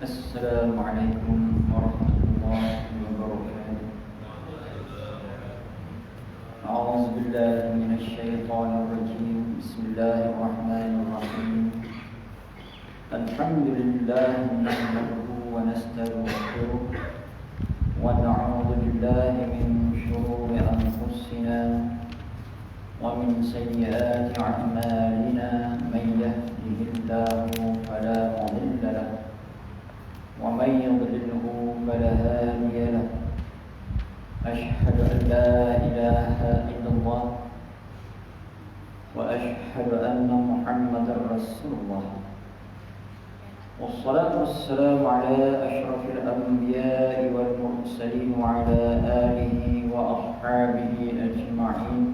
السلام عليكم ورحمة الله وبركاته. أعوذ بالله من الشيطان الرجيم. بسم الله الرحمن الرحيم. الحمد لله نحمده ونستغفره ونعوذ بالله من شرور أنفسنا ومن سيئات أعمالنا. من يهده الله فلا مضل له ومن يضلله فلا هادي له. أشهد أن لا إله إلا الله وأشهد أن محمدا رسول الله. والصلاة والسلام على أشرف الأنبياء والمرسلين وعلى آله وأصحابه أجمعين.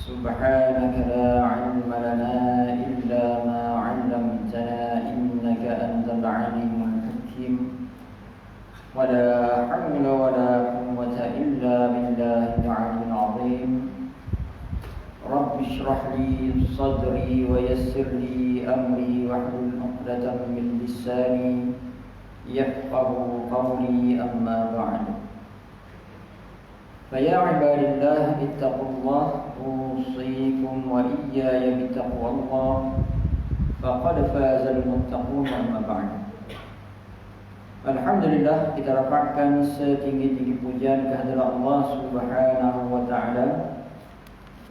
سبحانك لا علم لنا إلا ما علمتنا إنك أنت العليم الحكيم. ولا حول ولا قوة إلا بالله العلي العظيم. رب اشرح لي صدري ويسر لي أمري واحلل عقدة من لساني يفقه قولي. أما بعد، فيا عباد الله اتقوا الله. أوصيكم وإياي بتقوى الله فقد فاز المتقون. أما بعد. Alhamdulillah, kita rapatkan setinggi-tinggi pujian kehadirat Allah Subhanahu wa taala,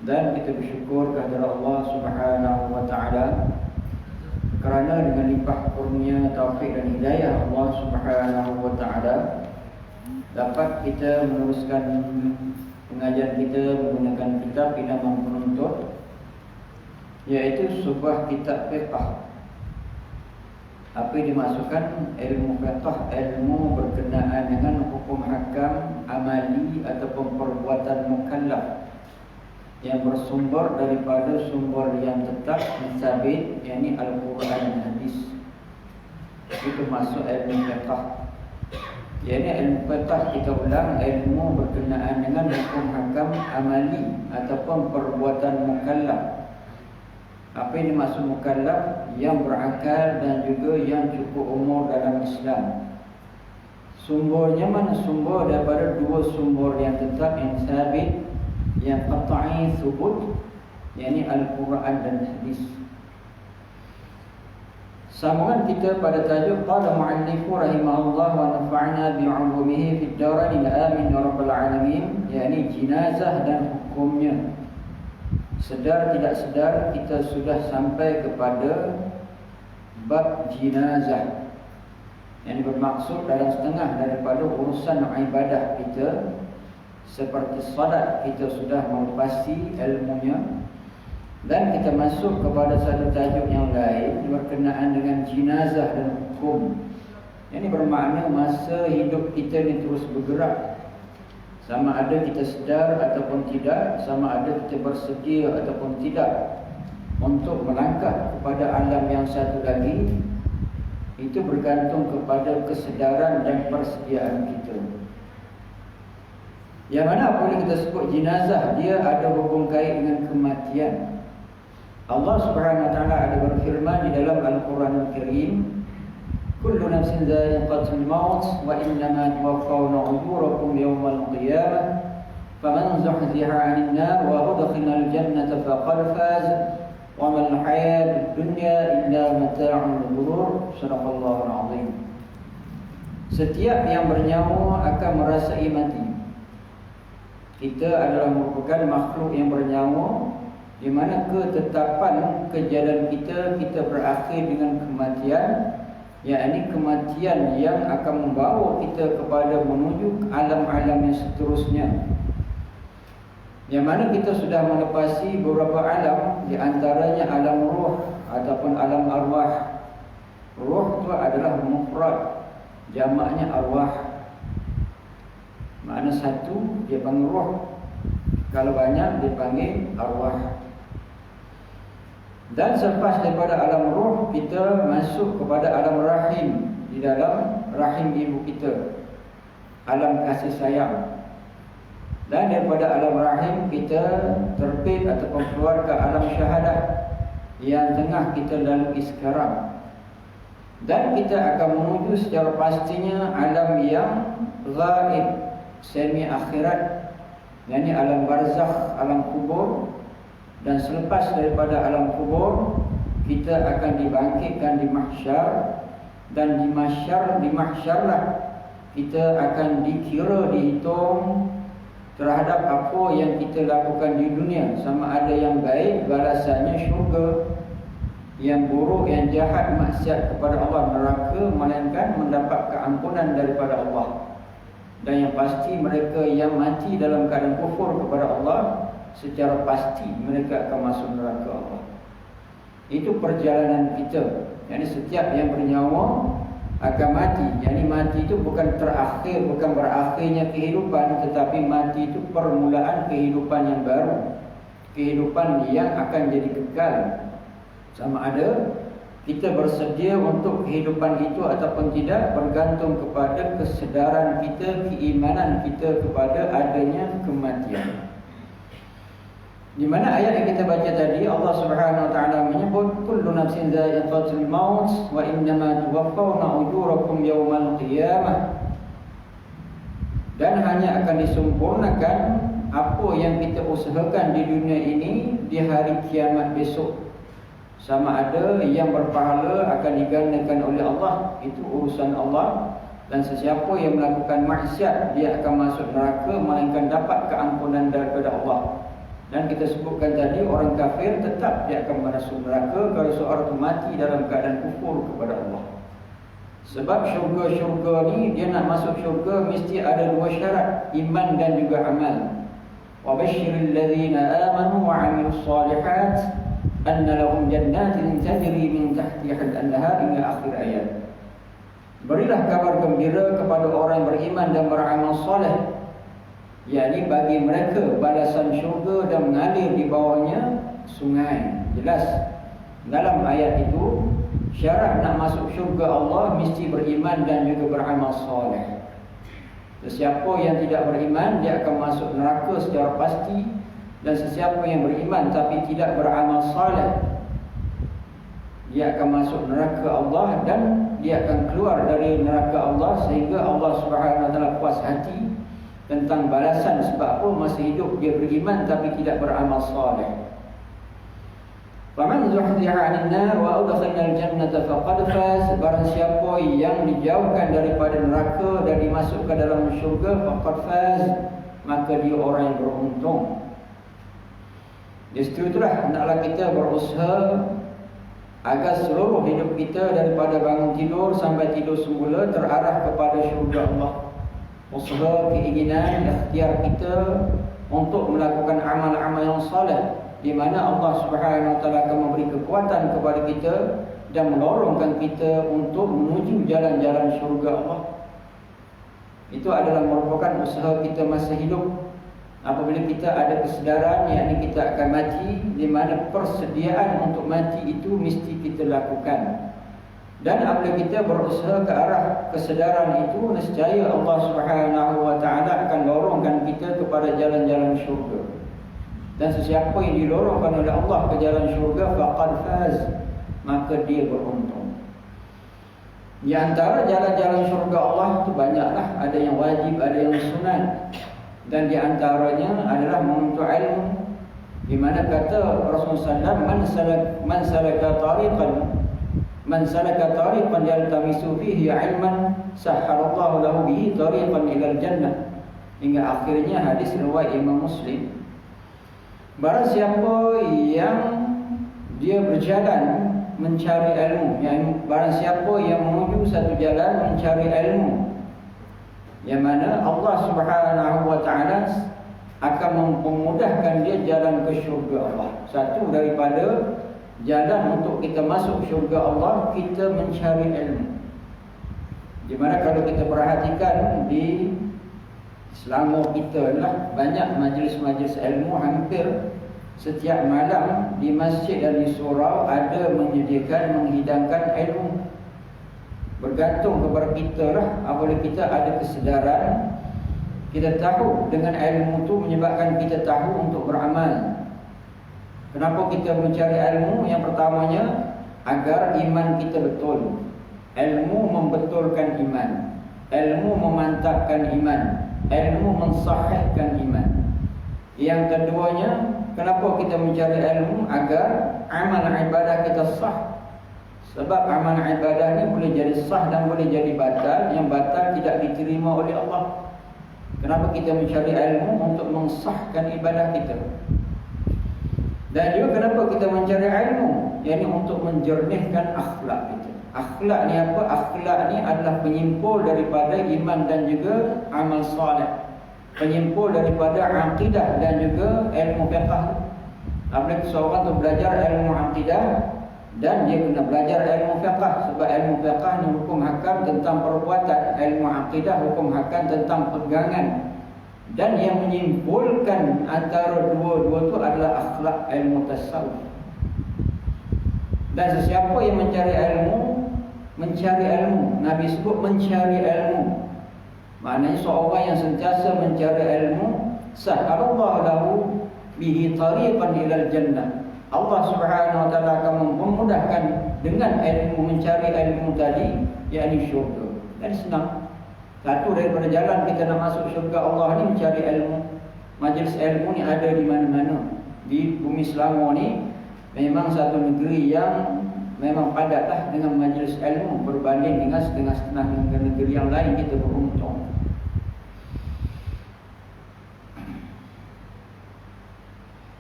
dan kita bersyukur kehadirat Allah Subhanahu wa taala kerana dengan limpah kurnia taufik dan hidayah Allah Subhanahu wa taala dapat kita meneruskan pengajian kita menggunakan kitab Idaman Penuntut, iaitu sebuah kitab fiqh. Apa yang dimaksudkan ilmu fiqh? Ilmu berkenaan dengan hukum hakam amali ataupun perbuatan mukallaf yang bersumber daripada sumber yang tetap sabit, yakni Al-Quran dan Hadis. Itu masuk ilmu fiqh. Yakni ilmu fiqh, kita ulang, ilmu berkenaan dengan hukum hakam amali ataupun perbuatan mukallaf. Apa yang dimaksud mukallaf? Yang berakal dan juga yang cukup umur dalam Islam. Sumbernya mana? Sumber daripada dua sumber yang tetap, yang sabit, yang qat'i thubut, yakni Al-Quran dan Hadis. Sambungan kita pada tajuk qala mu'allifu rahimahullah wa nafa'na bi'ulumihi fid darain amin ya rabbal alamin, yakni jenazah dan hukumnya. Sedar tidak sedar kita sudah sampai kepada bab jenazah, yang bermaksud dalam setengah daripada urusan ibadah kita. Seperti salat, kita sudah melepasi ilmunya, dan kita masuk kepada satu tajuk yang lain berkenaan dengan jenazah dan hukum. Ini bermakna masa hidup kita ni terus bergerak, sama ada kita sedar ataupun tidak, sama ada kita bersedia ataupun tidak untuk melangkah kepada alam yang satu lagi. Itu bergantung kepada kesedaran dan persediaan kita. Yang mana boleh kita sebut jenazah, dia ada hubung kait dengan kematian. Allah Subhanahu wa taala ada berfirman di dalam Al-Quranul Karim, kullu nafsin dha'iqatul maut wa innama tuwaffawna ujurakum yawmal qiyamah faman zuhziha 'anil nar wa udkhila al-jannata faqad faz wa mal hayatud dunya illa mata'ul ghurur. Sadaqallahul azim. Setiap yang bernyawa akan merasai mati. Kita adalah merupakan makhluk yang bernyawa, di mana ketetapan kejadian kita berakhir dengan kematian, yakni kematian yang akan membawa kita kepada menuju alam-alam yang seterusnya, yang mana kita sudah melepasi beberapa alam, di antaranya alam ruh ataupun alam arwah. Ruh itu adalah mufrad, jamaknya arwah. Makna satu dia panggil ruh, kalau banyak dia panggil arwah. Dan selepas daripada alam ruh, kita masuk kepada alam rahim. Di dalam rahim ibu kita, alam kasih sayang. Dan daripada alam rahim kita terbit ataupun keluar ke alam syahadah yang tengah kita lalui sekarang. Dan kita akan menuju secara pastinya alam yang ghaib, semi akhirat, yakni alam barzakh, alam kubur. Dan selepas daripada alam kubur, kita akan dibangkitkan di mahsyar. Dan di mahsyarlah kita akan dikira, dihitung terhadap apa yang kita lakukan di dunia. Sama ada yang baik, balasannya syurga, yang buruk, yang jahat, maksiat kepada Allah, neraka, melainkan mendapat keampunan daripada Allah. Dan yang pasti mereka yang mati dalam keadaan kufur kepada Allah, secara pasti mereka akan masuk neraka Allah. Itu perjalanan kita. Jadi setiap yang bernyawa akan mati. Jadi mati itu bukan terakhir, bukan berakhirnya kehidupan, tetapi mati itu permulaan kehidupan yang baru, kehidupan yang akan jadi kekal. Sama ada kita bersedia untuk kehidupan itu ataupun tidak, bergantung kepada kesedaran kita, keimanan kita kepada adanya kematian. Di mana ayat yang kita baca tadi, Allah Subhanahu wa taala menyebut kullu nafsin dha'iqatul maut wa innama tuwaffawna ujurakum yawmal qiyamah. Dan hanya akan disempurnakan apa yang kita usahakan di dunia ini di hari kiamat besok. Sama ada yang berpahala akan digandakan oleh Allah, itu urusan Allah. Dan sesiapa yang melakukan maksiat, dia akan masuk neraka, melainkan dapat keampunan daripada Allah. Dan kita sebutkan tadi, orang kafir tetap dia akan masuk neraka kalau seorang itu mati dalam keadaan kufur kepada Allah. Sebab syurga-syurga ni, dia nak masuk syurga mesti ada dua syarat, iman dan juga amal. Wa basyiril ladzina amanu wa 'amilus shalihat anna lahum jannatin tajri min tahtiha al-anhar, hingga akhir ayat. Berilah kabar gembira kepada orang yang beriman dan beramal soleh, yakni bagi mereka balasan syurga dan mengalir di bawahnya sungai. Jelas dalam ayat itu syarat nak masuk syurga Allah mesti beriman dan juga beramal soleh. Sesiapa yang tidak beriman, dia akan masuk neraka secara pasti. Dan sesiapa yang beriman tapi tidak beramal saleh, dia akan masuk neraka Allah dan dia akan keluar dari neraka Allah, sehingga Allah Subhanahu wa taala puas hati tentang balasan. Sebab apa? Masa hidup dia beriman tapi tidak beramal saleh. Faman zuhziha 'anil nar wa udkhila al-jannata faqad faz. Barang siapa yang dijauhkan daripada neraka dan dimasukkan dalam syurga, faqad faz, maka dia orang yang beruntung. Justru itulah hendaklah kita berusaha agar seluruh hidup kita daripada bangun tidur sampai tidur semula terarah kepada syurga Allah. Usaha, keinginan, ikhtiar kita untuk melakukan amal-amal yang saleh, di mana Allah Subhanahu wa taala akan memberi kekuatan kepada kita dan mendorongkan kita untuk menuju jalan-jalan syurga Allah. Itu adalah merupakan usaha kita masa hidup. Apabila kita ada kesedaran, yakni kita akan mati, di mana persediaan untuk mati itu mesti kita lakukan. Dan apabila kita berusaha ke arah kesedaran itu, nescaya Allah Subhanahu wa taala akan dorongkan kita kepada jalan-jalan syurga. Dan sesiapa yang didorongkan oleh Allah ke jalan syurga, faqad faz, maka dia beruntung. Di antara jalan-jalan syurga Allah itu banyaklah, ada yang wajib, ada yang sunat. Dan di antaranya adalah menuntut ilmu, di mana kata Rasulullah SAW, man salaka tariqan yaltamisu fihi ilman sahhalallahu lahu bihi tariqan ilal jannah, hingga akhirnya hadis riwayat Imam Muslim. Barang siapa yang dia berjalan mencari ilmu, yang barang siapa yang menuju satu jalan mencari ilmu, yang mana Allah Subhanahu wa taala akan memudahkan dia jalan ke syurga Allah. Satu daripada jalan untuk kita masuk syurga Allah, kita mencari ilmu. Di mana kalau kita perhatikan di Selangor kita lah, banyak majlis-majlis ilmu, hampir setiap malam di masjid dan di surau ada menyediakan, menghidangkan ilmu. Bergantung kepada kita lah. Apabila kita ada kesedaran, kita tahu dengan ilmu itu menyebabkan kita tahu untuk beramal. Kenapa kita mencari ilmu? Yang pertamanya, agar iman kita betul. ilmu membetulkan iman, ilmu memantapkan iman, ilmu mensahihkan iman. Yang keduanya, kenapa kita mencari ilmu? Agar amal ibadah kita sah. Sebab amal ibadah ni boleh jadi sah dan boleh jadi batal. Yang batal tidak diterima oleh Allah. Kenapa kita mencari ilmu? Untuk mensahkan ibadah kita. Dan juga kenapa kita mencari ilmu? Iaitu untuk menjernihkan akhlak kita. Akhlak ni apa? Akhlak ni adalah penyimpul daripada iman dan juga amal soleh. Penyimpul daripada akidah dan juga ilmu fiqh. Apabila seorang tu belajar ilmu akidah dan dia kena belajar ilmu fiqh, sebab ilmu fiqh ni hukum hakam tentang perbuatan, ilmu akidah hukum hakam tentang pegangan. Dan yang menyimpulkan antara dua-dua tu adalah akhlak, ilmu tasawuf. Dan sesiapa yang mencari ilmu, Nabi sebut mencari ilmu. Maknanya seorang yang sentiasa mencari ilmu, sahalallahu lahu bihi tariqan ilal jannah. Allah Subhanahu wa taala akan memudahkan dengan ilmu, mencari ilmu tadi, yakni syurga. Jadi senang. Satu daripada jalan kita nak masuk syurga Allah ni mencari ilmu. Majlis ilmu ni ada di mana-mana. Di bumi Selangor ni memang satu negeri yang memang padatlah dengan majlis ilmu berbanding dengan setengah-setengah negeri yang lain. Kita beruntung.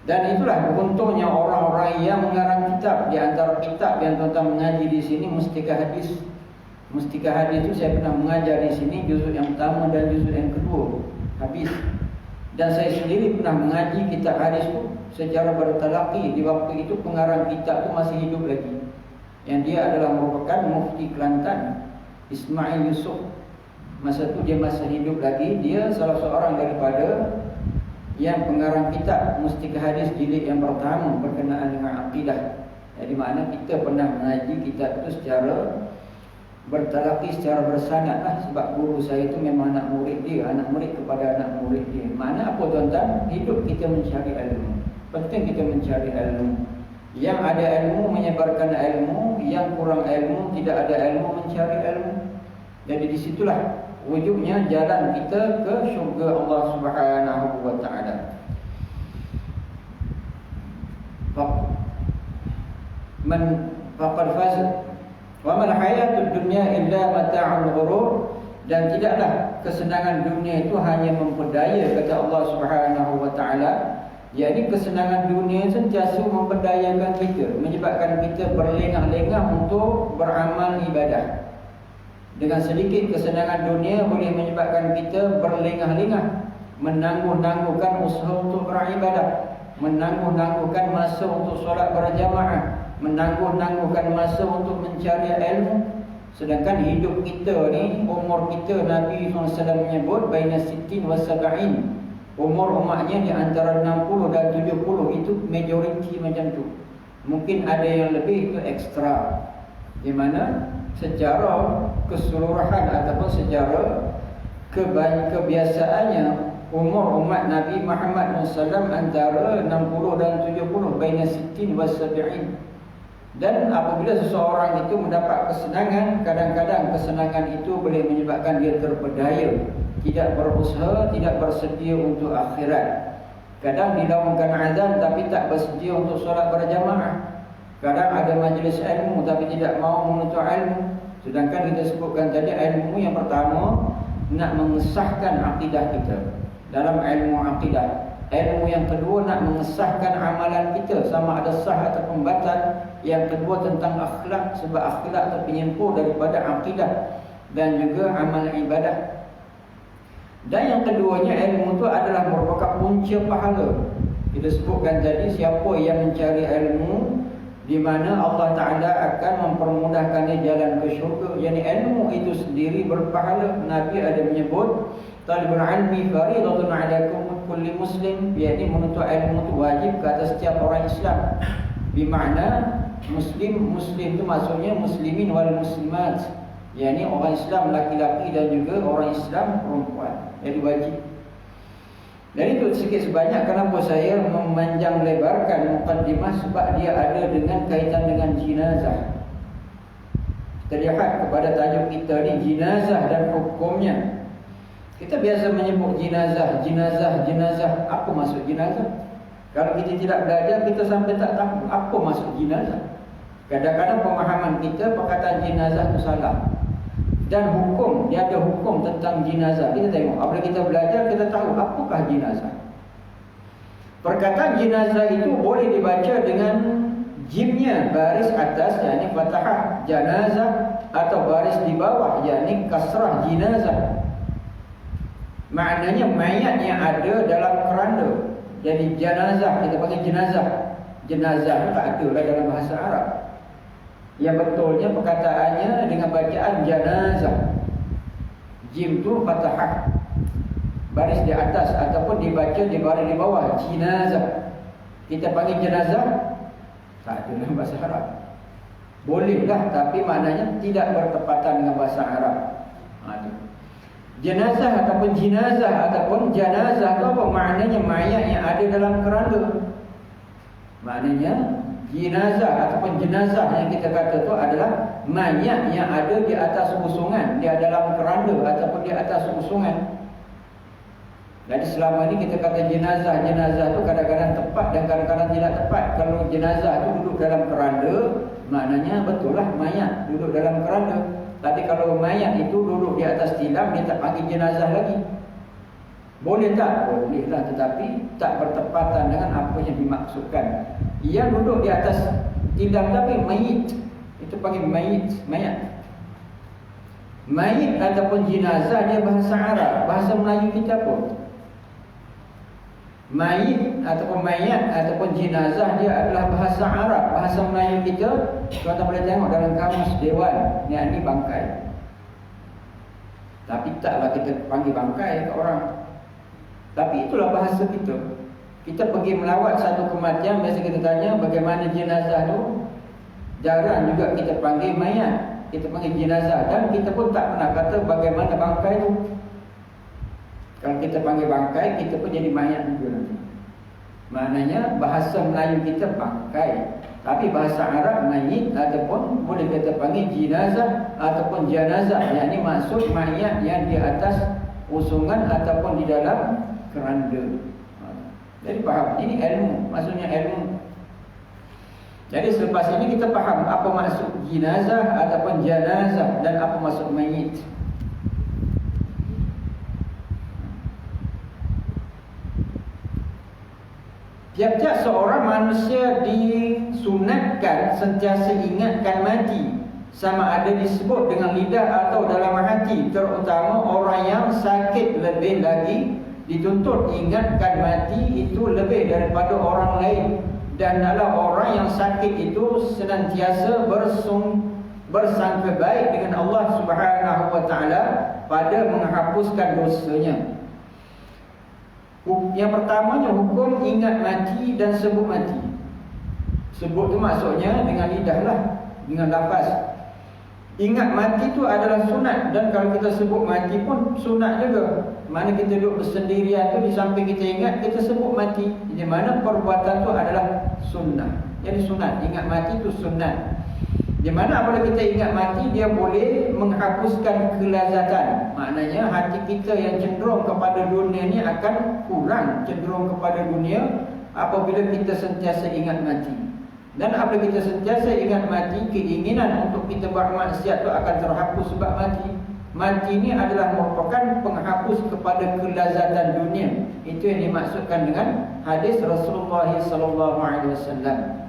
Dan itulah beruntungnya orang-orang yang mengarang kitab. Di antara kitab yang tuan-tuan mengaji di sini, Mustika Hadis. Mustika Hadis itu saya pernah mengajar di sini, juzuk yang pertama dan juzuk yang kedua, habis. Dan saya sendiri pernah mengaji kitab hadis itu secara bertalaqi. Di waktu itu pengarang kitab itu masih hidup lagi. Yang dia adalah merupakan Mufti Kelantan, Ismail Yusof. Masa itu dia masih hidup lagi. Dia salah seorang daripada yang pengarang kitab Mustika Hadis jilid yang pertama berkenaan dengan akidah. Jadi makna kita pernah mengaji kitab itu secara bertalaqi, secara bersanad lah. Sebab guru saya itu memang anak murid dia, anak murid kepada anak murid dia. Mana apa tuan-tuan? Hidup kita mencari ilmu. Penting kita mencari ilmu. Yang ada ilmu menyebarkan ilmu, yang kurang ilmu tidak ada ilmu mencari ilmu. Jadi disitulah wujudnya jalan kita ke syurga Allah Subhanahu wa taala. Faqad faz wa mal hayatud dunya illa mata'ul ghurur. Dan tidaklah kesenangan dunia itu hanya memperdaya, kata Allah Subhanahu wa taala. Jadi kesenangan dunia sentiasa memperdayakan kita, menyebabkan kita berlengah-lengah untuk beramal ibadah. Dengan sedikit kesenangan dunia boleh menyebabkan kita berlengah-lengah, menangguh-nangguhkan usaha untuk beribadah, menangguh-nangguhkan masa untuk solat berjamaah, menangguh-nangguhkan masa untuk mencari ilmu. Sedangkan hidup kita ni, umur kita, Nabi SAW menyebut baina sittin wa sab'in. Umur umatnya di antara 60 dan 70. Itu majoriti macam tu. Mungkin ada yang lebih, itu ekstra. Di mana secara keseluruhan ataupun secara kebiasaannya umur umat Nabi Muhammad SAW antara 60 dan 70, baina sittin wa sab'in. Dan apabila seseorang itu mendapat kesenangan, kadang-kadang kesenangan itu boleh menyebabkan dia terpedaya, tidak berusaha, tidak bersedia untuk akhirat. Kadang dilaungkan azan tapi tak bersedia untuk solat berjamaah. Kadang ada majlis ilmu tapi tidak mau menuntut ilmu. Sedangkan kita sebutkan tadi ilmu yang pertama nak mengesahkan akidah kita dalam ilmu akidah. Ilmu yang kedua nak mengesahkan amalan kita sama ada sah atau batal. Yang kedua tentang akhlak, sebab akhlak itu penyimpul daripada akidah dan juga amal ibadah. Dan yang keduanya ilmu itu adalah merupakan punca pahala. Kita sebutkan tadi siapa yang mencari ilmu, di mana Allah Ta'ala akan mempermudahkannya jalan ke syurga. Yani ilmu itu sendiri berpahala. Nabi ada menyebut talibul ilmi faridatun ala kulli muslim, yakni menuntut ilmu itu wajib ke atas setiap orang Islam. Bermakna muslim itu maksudnya muslimin wal muslimat, yakni orang Islam laki-laki dan juga orang Islam perempuan. Jadi wajib. Dan itu sikit sebanyak kenapa saya memanjang lebarkan mukaddimah, sebab dia ada dengan kaitan dengan jenazah. terlihat kepada tajuk kita ni, jenazah dan hukumnya. Kita biasa menyebut jenazah. Apa maksud jenazah? Kalau kita tidak belajar, kita sampai tak tahu apa maksud jenazah. Kadang-kadang pemahaman kita, perkataan jenazah itu salah. Dan hukum, dia ada hukum tentang jenazah. Kita tengok, apabila kita belajar, kita tahu apakah jenazah. Perkataan jenazah itu boleh dibaca dengan jimnya baris atas, yakni fathah janazah, atau baris di bawah, yakni kasrah jenazah. Maknanya mayat yang ada dalam keranda. Jadi jenazah, kita panggil jenazah. Jenazah tak ada lah dalam bahasa Arab. Yang betulnya perkataannya dengan bacaan janazah. Jim tu fathah, baris di atas, ataupun dibaca di baris di bawah, jenazah. Kita panggil jenazah, tak ada dalam bahasa Arab. Bolehlah, tapi maknanya tidak bertepatan dengan bahasa Arab. Jenazah ataupun jenazah ataupun janazah itu apa? Maknanya mayat yang ada dalam keranda. Maknanya jenazah ataupun jenazah yang kita kata itu adalah mayat yang ada di atas usungan, dia dalam keranda ataupun di atas usungan. Jadi selama ini kita kata jenazah itu kadang-kadang tepat dan kadang-kadang tidak tepat. Kalau jenazah itu duduk dalam keranda, maknanya betul lah mayat duduk dalam keranda. Tapi kalau mayat itu duduk di atas tilam, dia tak panggil jenazah lagi. Boleh tak? Boleh lah, tetapi tak bertepatan dengan apa yang dimaksudkan. Ia duduk di atas tilam tapi mayit, itu panggil mayit, mayat. Mayit ataupun jenazah dia bahasa Arab. Bahasa Melayu kita pun mayit ataupun mayat ataupun jenazah dia adalah bahasa Arab. Bahasa Melayu kita, tuan-tuan boleh tengok dalam kamus Dewan, ini bangkai. Tapi taklah kita panggil bangkai ke orang. Tapi itulah bahasa kita. Kita pergi melawat satu kematian, biasa kita tanya bagaimana jenazah tu. Jarang juga kita panggil mayat, kita panggil jenazah. Dan kita pun tak pernah kata bagaimana bangkai tu. Kalau kita panggil bangkai, kita pun jadi mayat juga nanti. Maknanya bahasa Melayu kita bangkai, tapi bahasa Arab mayit ataupun boleh kita panggil jenazah ataupun janazah. Yang ini maksud mayat yang di atas usungan ataupun di dalam keranda. Jadi faham, ini ilmu, maksudnya ilmu. Jadi selepas ini kita faham apa maksud jenazah ataupun janazah dan apa maksud mayit. Tiap-tiap seorang manusia disunatkan sentiasa ingatkan mati, sama ada disebut dengan lidah atau dalam hati. Terutama orang yang sakit lebih lagi dituntut ingatkan mati itu lebih daripada orang lain. Dan adalah orang yang sakit itu senantiasa bersangka baik dengan Allah Subhanahu wa taala pada menghapuskan dosanya. Yang pertamanya hukum ingat mati dan sebut mati. Sebut tu maksudnya dengan lidah lah, dengan lafaz. Ingat mati tu adalah sunat. Dan kalau kita sebut mati pun sunat juga. Mana kita duduk bersendirian tu, di samping kita ingat, kita sebut mati. Di mana perbuatan tu adalah sunnah. Jadi sunat, ingat mati tu sunat. Di mana apabila kita ingat mati, dia boleh menghapuskan kelazatan. Maknanya hati kita yang cenderung kepada dunia ni akan kurang cenderung kepada dunia apabila kita sentiasa ingat mati. Dan apabila kita sentiasa ingat mati, keinginan untuk kita buat maksiat tu akan terhapus sebab mati. Mati ni adalah merupakan penghapus kepada kelazatan dunia. Itu yang dimaksudkan dengan hadis Rasulullah SAW.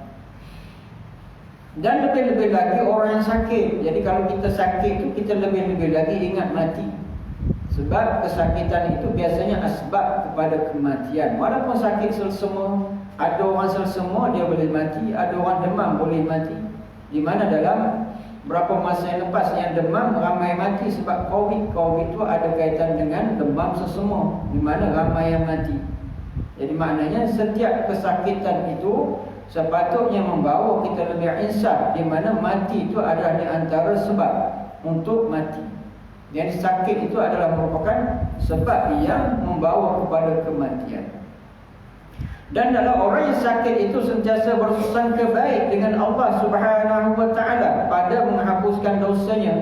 Dan lebih-lebih lagi orang yang sakit. Jadi kalau kita sakit tu, kita lebih-lebih lagi ingat mati. Sebab kesakitan itu biasanya asbab kepada kematian. Walaupun sakit selsema, ada orang selsema dia boleh mati, ada orang demam boleh mati. Di mana dalam berapa masa yang lepas yang demam ramai mati sebab Covid. Covid itu ada kaitan dengan demam selsema, di mana ramai yang mati. Jadi maknanya setiap kesakitan itu sepatutnya membawa kita lebih insaf, di mana mati itu adalah di antara sebab untuk mati. Jadi sakit itu adalah merupakan sebab yang membawa kepada kematian. Dan dalam orang yang sakit itu sentiasa bersangka baik dengan Allah Subhanahu wa taala pada menghapuskan menghapuskan dosanya.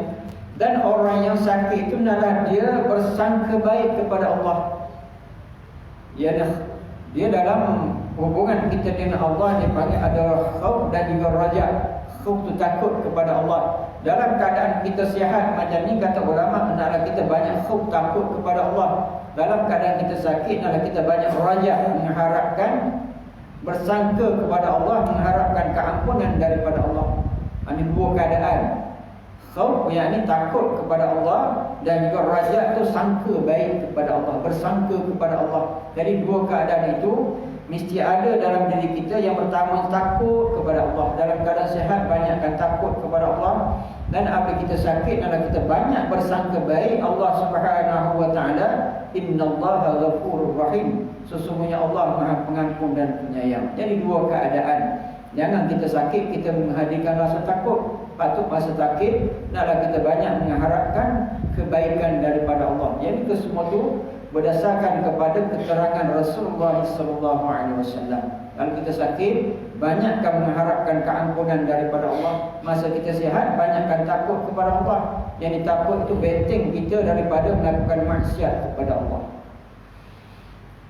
Dan orang yang sakit itu adalah dia bersangka baik kepada Allah. Dia dalam hubungan kita dengan Allah dipanggil ada khauf dan juga raja. Khauf itu takut kepada Allah. Dalam keadaan kita sihat macam ni, kata ulama, hendaklah kita banyak khauf, takut kepada Allah. Dalam keadaan kita sakit, hendaklah kita banyak raja, mengharapkan, bersangka kepada Allah, mengharapkan keampunan daripada Allah. Ini dua keadaan. Khauf yakni takut kepada Allah, dan juga raja tu sangka baik kepada Allah, bersangka kepada Allah. Jadi dua keadaan itu mesti ada dalam diri kita. Yang pertama takut kepada Allah. Dalam keadaan sihat banyakkan takut kepada Allah, dan apabila kita sakit adalah kita banyak bersangka baik Allah Subhanahu wa taala. Innallaha ghafurur rahim. Sesungguhnya Allah Maha Pengampun dan Penyayang. Jadi dua keadaan. Jangan kita sakit kita menghadirkan rasa takut. Patut masa sakit hendaklah kita banyak mengharapkan kebaikan daripada Allah. Jadi kesemua itu berdasarkan kepada keterangan Rasulullah SAW. Kalau kita sakit, banyakkan mengharapkan keampunan daripada Allah. Masa kita sihat, banyakkan takut kepada Allah. Yang takut itu benteng kita daripada melakukan maksiat kepada Allah.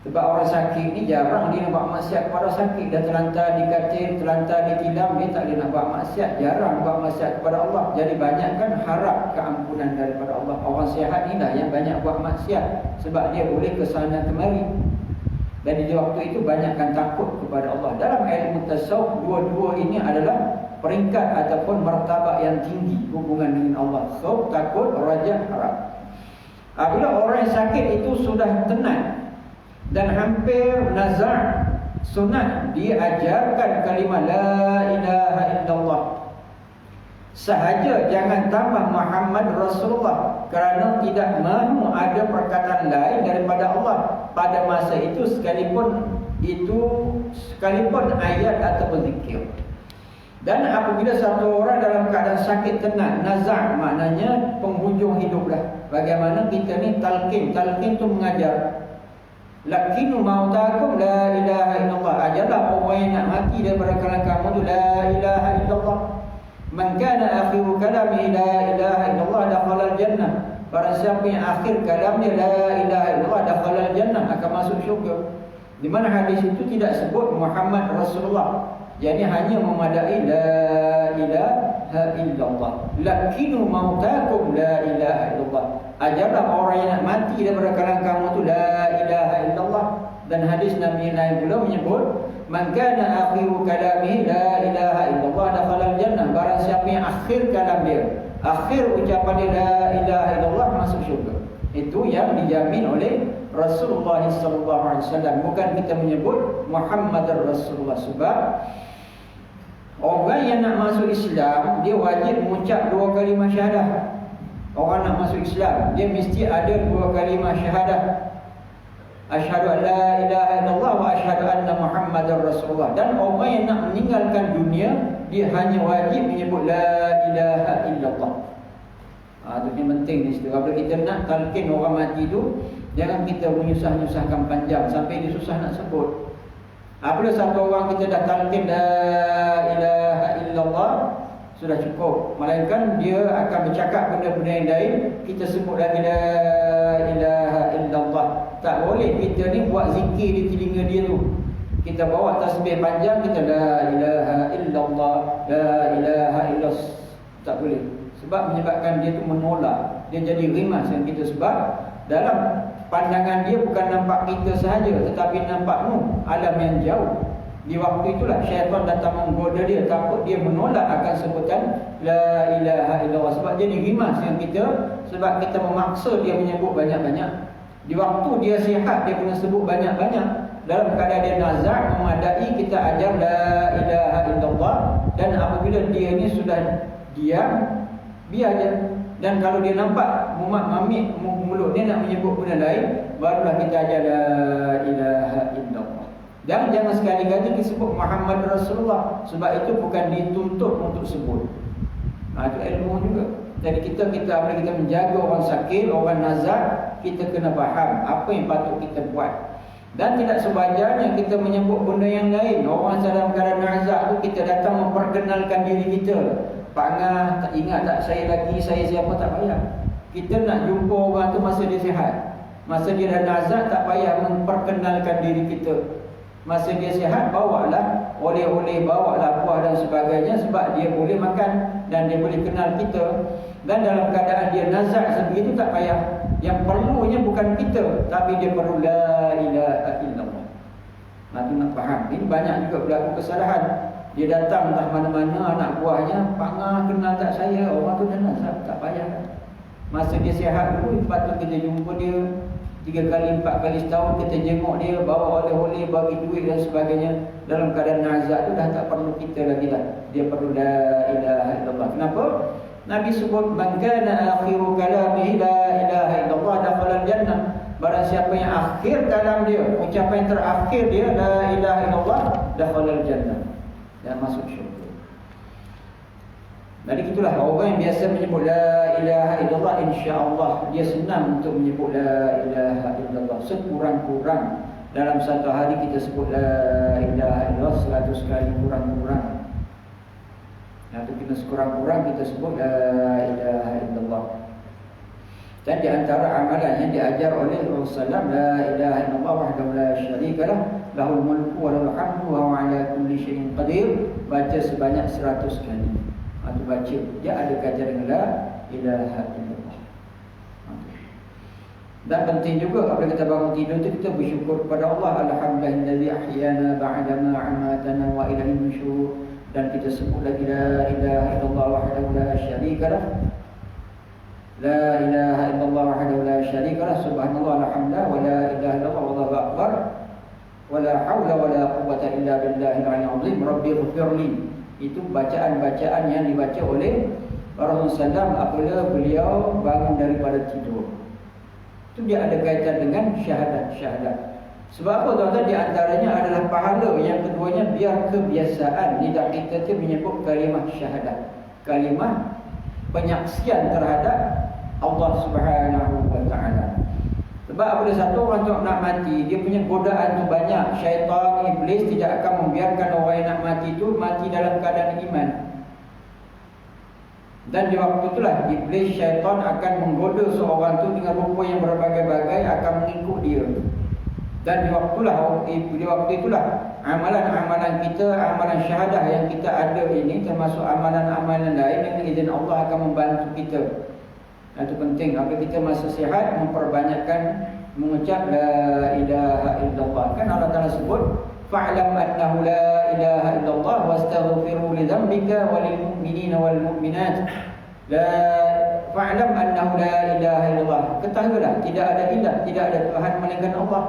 Sebab orang sakit ni jarang dia nak buat maksiat kepada sakit. Dah terlantar di katil, terlantar di tilam, dia tak boleh nak buat maksiat. Jarang buat maksiat kepada Allah. Jadi banyakkan harap keampunan daripada Allah. Orang sihat ni lah yang banyak buat maksiat, sebab dia boleh ke sana kemari. Dan di waktu itu banyakkan takut kepada Allah. Dalam ilmu tasawuf, dua-dua ini adalah peringkat ataupun martabat yang tinggi hubungan dengan Allah. Khauf, takut, raja, harap. Apabila orang yang sakit itu sudah tenang dan hampir nazar, sunat diajarkan kalimah la ilaha illallah sahaja, jangan tambah Muhammad Rasulullah, kerana tidak mahu ada perkataan lain daripada Allah pada masa itu, sekalipun ayat atau zikir. Dan apabila satu orang dalam keadaan sakit tenang, nazar maknanya penghujung hidup dah. Bagaimana kita ni talqin tu mengajar. Lakinu mautakum la ilaha illallah. Ajarlah orang yang nak mati daripada kalangan kamu tu la ilaha illallah. Man kana akhiru kalami la ilaha illallah dakhala al-jannah. Barang siapa yang akhir kalamnya la ilaha illallah dakhala al-jannah, akan masuk syurga. Di mana hadis itu tidak sebut Muhammad Rasulullah. Jadi hanya memadai la ilaha illallah. Lakinu mautakum la ilaha illallah. Ajarlah orang yang nak mati daripada kalangan kamu tu la ilaha illallah. Dan hadis Nabi lain pula menyebut man kana akhiru kalamihi la ilaha illallah dakhala al-jannah. Barang siapa yang akhir kalam dia, akhir ucapan dia la ilaha illallah, masuk syurga. Itu yang dijamin oleh Rasulullah SAW. Bukan kita menyebut Muhammad Rasulullah. Sebab orang yang nak masuk Islam, dia wajib mengucap 2 kalimah syahadah. Orang nak masuk Islam, dia mesti ada 2 kalimah syahadah. Asyhadu an la ilaha illallah wa asyhadu anna Muhammadar Rasulullah. Dan orang yang nak meninggalkan dunia, dia hanya wajib menyebut la ilaha illallah. Itu yang penting di situ. Kalau kita nak talqin orang mati tu, jangan kita menyusah-nyusahkan panjang sampai dia susah nak sebut. Apabila satu orang kita dah talqin la ilaha illallah, sudah cukup. Melainkan dia akan bercakap benda-benda yang lain, kita sebut lagi la ilaha illallah. Tak boleh kita ni buat zikir di telinga dia tu. Kita bawa tasbih panjang, kita la ilaha illallah, la ilaha illallah. Tak boleh. Sebab menyebabkan dia tu menolak. Dia jadi rimas yang kita. Sebab dalam pandangan dia bukan nampak kita sahaja, tetapi nampak alam yang jauh. Di waktu itulah syaitan datang menggoda dia, takut dia menolak akan sebutan la ilaha illallah. Sebab jadi rimas yang kita, sebab kita memaksa dia menyebut banyak-banyak. Di waktu dia sihat, dia kena sebut banyak-banyak. Dalam keadaan dia nazar, memadai, kita ajar la ilaha illallah. Dan apabila dia ni sudah diam, biar je. Dan kalau dia nampak mamik mulut dia nak menyebut benda lain, barulah kita ajar la ilaha illallah. Dan jangan sekali-kali disebut Muhammad Rasulullah. Sebab itu bukan dituntut untuk sebut. Itu ilmu juga. Jadi kita apabila kita menjaga orang sakit, orang nazar, kita kena faham apa yang patut kita buat. Dan tidak sewajarnya kita menyebut benda yang lain. Orang dalam keadaan nazar tu, kita datang memperkenalkan diri kita. pangah, tak ingat tak saya lagi, saya siapa, tak payah. Kita nak jumpa orang tu masa dia sihat. Masa dia dah nazak, tak payah memperkenalkan diri kita. Masa dia sihat, bawalah oleh-oleh, bawalah buah dan sebagainya, sebab dia boleh makan dan dia boleh kenal kita. Dan dalam keadaan dia nazak sebegitu, tak payah. Yang perlunya bukan kita, tapi dia perlu la ilaha illallah. Nanti nak faham. Ini banyak juga berlaku kesalahan. Dia datang entah mana-mana, anak buahnya pangah, kenal tak saya, orang tu dah nazak, tak payah. Masa dia sihat dulu, patut kita jumpa dia 3 kali 4 kali setahun, kita jenguk dia, bawa oleh-oleh, bagi duit dan sebagainya. Dalam keadaan nazak tu dah tak perlu kita lagi lah. Dia perlu la ilaha illallah. Kenapa? Nabi sebut man kana akhiru kalamihi la ilaha illallah dakhala al-jannah. Barang siapa yang akhir kalam dia, ucapan terakhir dia la ilaha illallah, dakhala al-jannah, dan masuk syurga. Jadi itulah orang yang biasa menyebut la ilaha illallah, insya-Allah dia senang untuk menyebut la ilaha illallah. Sekurang-kurang dalam satu hari kita sebut la ilaha illallah 100 kali kurang-kurang. Nah, itu kita sekurang-kurang kita sebut la ilaha illallah. Dan di antara amalan yang diajar oleh Rasulullah, la ilaha illallah wahdahu la syarikalah, lahul mulku wa lahul hamdu wa huwa ala kulli syai'in qadir. Baca sebanyak 100 kali. Itu baca, dia ada kaitan dengan la ilaha illallah. Dan penting juga apabila kita bangun tidur itu kita bersyukur kepada Allah. Alhamdulillahi ahyana ba'da ma amatana wa ilaihi nusyur. Dan kita sebut lagi la ilaha illallah wahdahu la syarikalah, la ilaha illallah wahdahu la syarikalah, subhanallah alhamdulillah wa la ilaha illallah wallahu akbar wa la haula wa la quwwata illa billahil aliyyil azim rabbighfirli. Itu bacaan-bacaan yang dibaca oleh Rasulullah apabila beliau bangun daripada tidur. Itu dia ada kaitan dengan syahadat-syahadat. Sebab apa tuan-tuan? Di antaranya adalah pahala. Yang keduanya biar kebiasaan lidah kita tu menyebut kalimah syahadat, kalimah penyaksian terhadap Allah Subhanahu wa taala. Sebab apabila satu orang tu nak mati, dia punya godaan tu banyak. Syaitan, iblis tidak akan membiarkan orang yang nak mati tu mati dalam keadaan iman. Dan di waktu itulah iblis, syaitan akan menggoda seorang tu dengan rupa yang berbagai-bagai, akan mengikut dia. Dan di waktu itulah amalan-amalan kita, amalan syahadah yang kita ada ini, termasuk amalan-amalan lain dengan izin Allah akan membantu kita. Itu penting. Apabila kita masa sihat, memperbanyakkan mengucap la ilaha illallah. Kan Allah Ta'ala sebut fa'lam annahu la ilaha illallah wastaghfiru li dhanbika walil mu'minina wal mu'minat. Fa'lam annahu la ilaha illallah. Ketahuilah tidak ada ilah, tidak ada Tuhan melainkan Allah,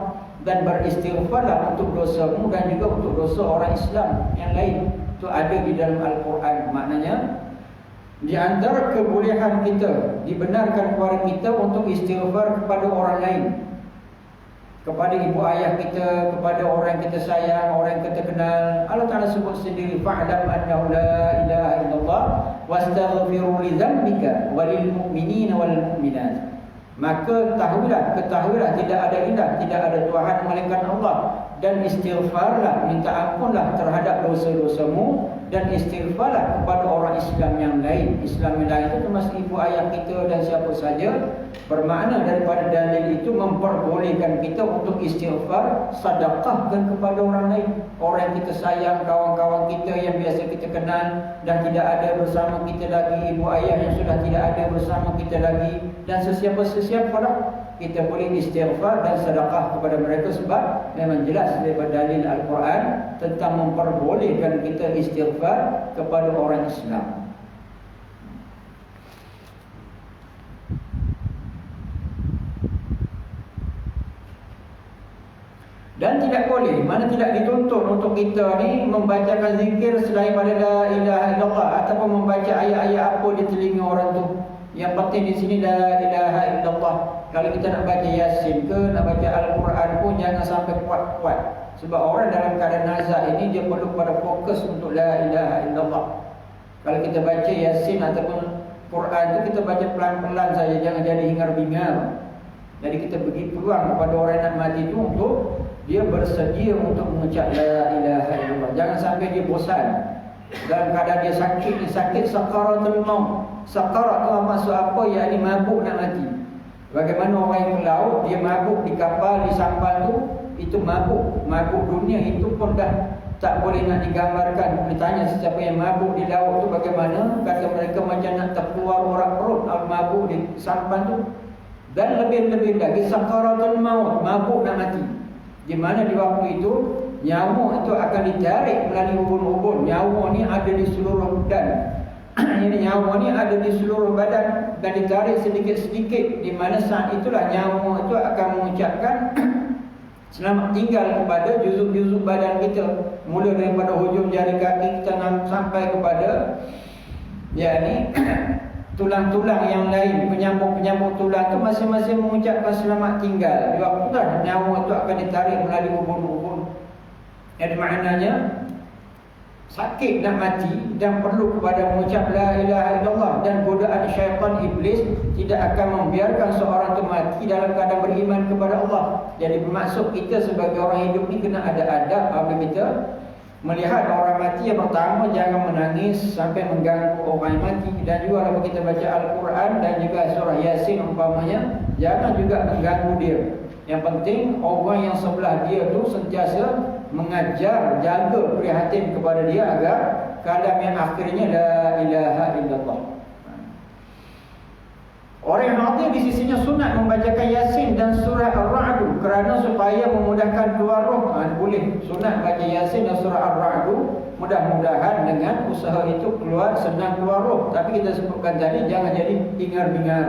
dan beristighfarlah untuk dosamu dan juga untuk dosa orang Islam yang lain. Itu ada di dalam Al-Quran. Maknanya di antara kebolehan kita, dibenarkan kepada kita untuk istighfar kepada orang lain, kepada ibu ayah kita, kepada orang yang kita sayang, orang yang kita kenal. Allah Ta'ala sebut sendiri fa'lam annahu la ilaha illallah wastaghfiru li dhanbika walil mu'minina wal mu'minat. Maka ketahuilah tidak ada ilah, tidak ada Tuhan melainkan Allah, dan istighfarlah, minta ampunlah terhadap dosa-dosamu, dan istighfarlah kepada orang Islam yang lain. Islam yang lain itu termasuk ibu ayah kita dan siapa saja. Bermakna daripada dalil itu memperbolehkan kita untuk istighfar, sedekahkan kepada orang lain, orang yang kita sayang, kawan-kawan kita yang biasa kita kenal dan tidak ada bersama kita lagi, ibu ayah yang sudah tidak ada bersama kita lagi, dan sesiapa lah kita boleh istighfar dan sedekah kepada mereka. Sebab memang jelas daripada dalil Al-Quran tentang memperbolehkan kita istighfar kepada orang Islam. Dan tidak boleh, mana tidak dituntut untuk kita ni membacakan zikir selain pada la ilaha illallah, ataupun membaca ayat-ayat apa di telinga orang tu. Yang penting di sini la ilaha illallah. Kalau kita nak baca Yasin ke, nak baca Al-Quran pun jangan sampai kuat-kuat. Sebab orang dalam keadaan nazak ini dia perlu pada fokus untuk la ilaha illallah. Kalau kita baca Yasin ataupun Quran tu, kita baca pelan-pelan saja, jangan jadi hingar-bingar. Jadi kita bagi peluang kepada orang yang nak mati itu untuk dia bersedia untuk mengucap la ilaha illallah. Jangan sampai dia bosan. dalam keadaan dia sakit sakaratul maut. Sakarat itu maksud apa? Yakni mabuk nak mati. Bagaimana orang yang melaut, dia mabuk di kapal, di sampan tu, itu mabuk dunia. Itu pun dah tak boleh nak digambarkan. Ditanya sesiapa yang mabuk di laut tu bagaimana, kata mereka macam nak terkeluar urat perut mabuk di sampan tu. Dan lebih-lebih lagi sakaratul maut, mabuk nak mati. Di mana di waktu itu nyawa itu akan ditarik melalui ubun-ubun. Nyawa ni ada di seluruh badan. Ini nyawa ni ada di seluruh badan dan ditarik sedikit-sedikit. Di mana saat itulah nyawa itu akan mengucapkan selamat tinggal kepada juzuk-juzuk badan kita. Mula daripada hujung jari kaki kita sampai kepada yakni tulang-tulang yang lain, penyambung-penyambung tulang tu masing-masing mengucapkan selamat tinggal. Di waktu tu nyawa itu akan ditarik melalui ubun-ubun. Jadi maknanya sakit nak mati dan perlu kepada mengucap la ilaha illallah, dan godaan syaitan iblis tidak akan membiarkan seorang itu mati dalam keadaan beriman kepada Allah. Jadi bermaksud kita sebagai orang hidup ni kena ada adab apabila kita melihat orang mati. Yang pertama, jangan menangis sampai mengganggu orang yang mati. Dan juga kalau kita baca Al-Quran dan juga surah Yasin umpamanya, jangan juga mengganggu dia. Yang penting orang yang sebelah dia tu sentiasa mengajar, jaga prihatin kepada dia agar kalam yang akhirnya la ilaha illallah. Orang yang hadir di sisinya sunat membacakan Yasin dan surah Ar-Ra'd kerana supaya memudahkan keluar roh. Boleh sunat baca Yasin dan surah Ar-Ra'd, mudah-mudahan dengan usaha itu senang keluar roh. Tapi kita sebutkan tadi, jangan jadi hingar-bingar,